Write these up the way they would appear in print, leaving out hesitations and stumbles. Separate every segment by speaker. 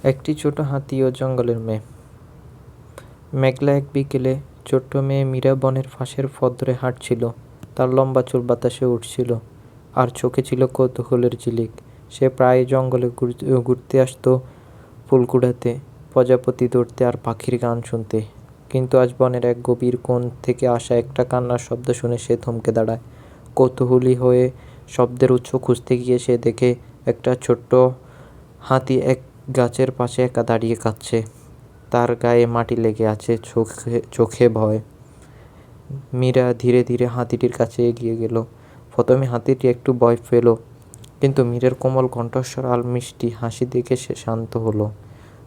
Speaker 1: একটি ছোট হাতি ও জঙ্গলের মেয়ে। মেঘলা এক বিকেলে ছোট্ট মেয়ে মীরা বনের ফাঁসের পথ ধরে হাঁটছিল। তার লম্বা চুল বাতাসে উঠছিল, আর চোখে ছিল কৌতূহলের ঝিলিক। সে প্রায় জঙ্গলে ঘুরতে আসতো, ফুল কুড়াতে, প্রজাপতি ধরতে আর পাখির গান শুনতে। কিন্তু আজ বনের এক গভীর কোণ থেকে আসা একটা কান্নার শব্দ শুনে সে থমকে দাঁড়ায়। কৌতূহলী হয়ে শব্দের উৎস খুঁজতে গিয়ে সে দেখে একটা ছোট্ট হাতি এক গাছের পাশে একা দাঁড়িয়ে কাঁদছে। তার গায়ে মাটি লেগে আছে, চোখে ভয়। মীরা ধীরে ধীরে হাতিটির কাছে এগিয়ে গেল। প্রথমে হাতিটি একটু ভয় পেল, কিন্তু মীরার কোমল কণ্ঠস্বর আর মিষ্টি হাসি দেখে সে শান্ত হলো।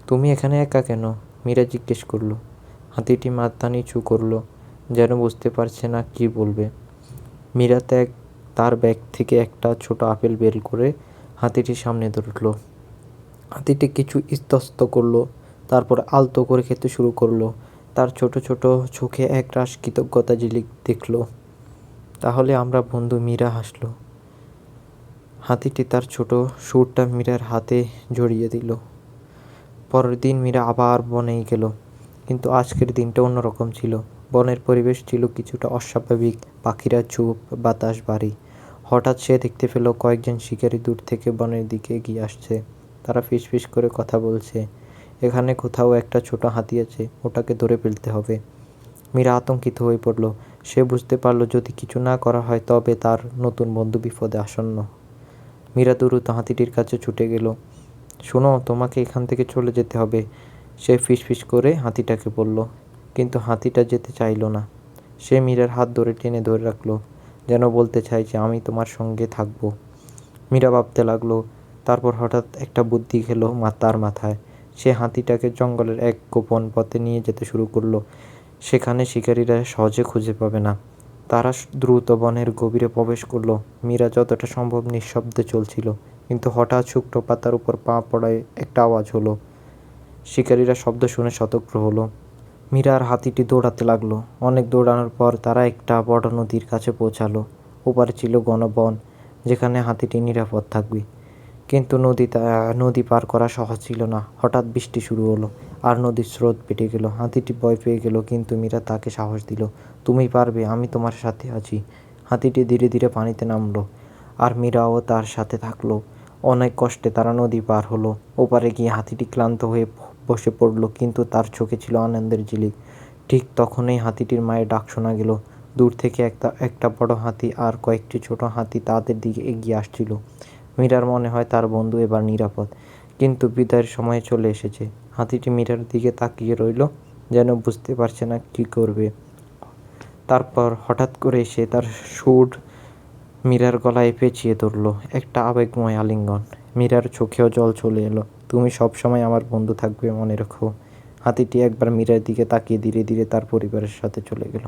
Speaker 1: তুমি এখানে একা কেন? মীরা জিজ্ঞেস করলো। হাতিটি মাথা নিচু করলো, যেন বুঝতে পারছে না কি বলবে। মীরা তার ব্যাগ থেকে একটা ছোট আপেল বের করে হাতিটির সামনে ধরলো। হাতিটি কিছু ইতস্তত করলো, তারপর আলতো করে খেতে শুরু করলো। তার ছোট ছোট চোখে একরাশ কৃতজ্ঞতা ঝিলিক দেখলো। তাহলে আমরা বন্ধু? মীরা হাসলো। হাতিটি তার ছোট সুরটা মীরার হাতে জড়িয়ে দিল। পরের দিন মীরা আবার বনে গেল, কিন্তু আজকের দিনটা অন্যরকম ছিল। বনের পরিবেশ ছিল কিছুটা অস্বাভাবিক, পাখিরা চুপ, বাতাস ভারী। হঠাৎ সে দেখতে পেল কয়েকজন শিকারী দূর থেকে বনের দিকে এগিয়ে আসছে। তারা ফিসফিস করে কথা বলছে। এখানে কোথাও একটা ছোট হাতি আছে, ওটাকে ধরে ফেলতে হবে। মীরা আতঙ্কিত হয়ে পড়ল। সে বুঝতে পারল যদি কিছু না করা হয় তবে তার নতুন বন্ধু বিপদে আসন্ন। মীরা দ্রুত হাতিটির কাছে ছুটে গেল। শোনো, তোমাকে এখান থেকে চলে যেতে হবে, সে ফিসফিস করে হাতিটাকে বলল। কিন্তু হাতিটা যেতে চাইল না। সে মীরার হাত টেনে ধরে রাখলো, যেন বলতে চাইছে আমি তোমার সঙ্গে থাকবো। মীরা ভাবতে লাগলো। তারপর হঠাৎ একটা বুদ্ধি খেলো তার মাথায়। সে হাতিটাকে জঙ্গলের এক গোপন পথে নিয়ে যেতে শুরু করলো। সেখানে শিকারীরা সহজে খুঁজে পাবে না। তারা দ্রুত বনের গভীরে প্রবেশ করলো। মীরা যতটা সম্ভব নিঃশব্দে চলছিল, কিন্তু হঠাৎ শুকনো পাতার উপর পা পড়ায় একটা আওয়াজ হলো। শিকারীরা শব্দ শুনে সতর্ক হলো। মীরা আর হাতিটি দৌড়াতে লাগলো। অনেক দৌড়ানোর পর তারা একটা বড় নদীর কাছে পৌঁছালো। ওপারে ছিল ঘন বন, যেখানে হাতিটি নিরাপদ থাকবে। কিন্তু নদী পার করা সহজ ছিল না। হঠাৎ বৃষ্টি শুরু হলো, আর নদীর স্রোত বেড়ে গেল। হাতিটি ভয় পেয়ে গেল, কিন্তু মীরা তাকে সাহস দিল। তুমি পারবে, আমি তোমার সাথে আছি। হাতিটি ধীরে ধীরে পানিতে নামলো, আর মীরাও তার সাথে থাকলো। অনেক কষ্টে তারা নদী পার হলো। ওপারে গিয়ে হাতিটি ক্লান্ত হয়ে বসে পড়লো, কিন্তু তার চোখে ছিল আনন্দের ঝিলিক। ঠিক তখনই হাতিটির মায়ের ডাক শোনা গেল। দূর থেকে একটা বড় হাতি আর কয়েকটি ছোট হাতি তাদের দিকে এগিয়ে আসছিল। মীরার মনে হয় তার বন্ধু এবার নিরাপদ, কিন্তু বিদায়ের সময় চলে এসেছে। হাতিটি মীরার দিকে তাকিয়ে রইল, যেন বুঝতে পারছে না কি করবে। তারপর হঠাৎ করে সে তার সুর মীরার গলায় পেঁচিয়ে ধরল, একটা আবেগময় আলিঙ্গন। মীরার চোখেও জল চলে এলো। তুমি সবসময় আমার বন্ধু থাকবে, মনে রেখো। হাতিটি একবার মীরার দিকে তাকিয়ে ধীরে ধীরে তার পরিবারের সাথে চলে গেল।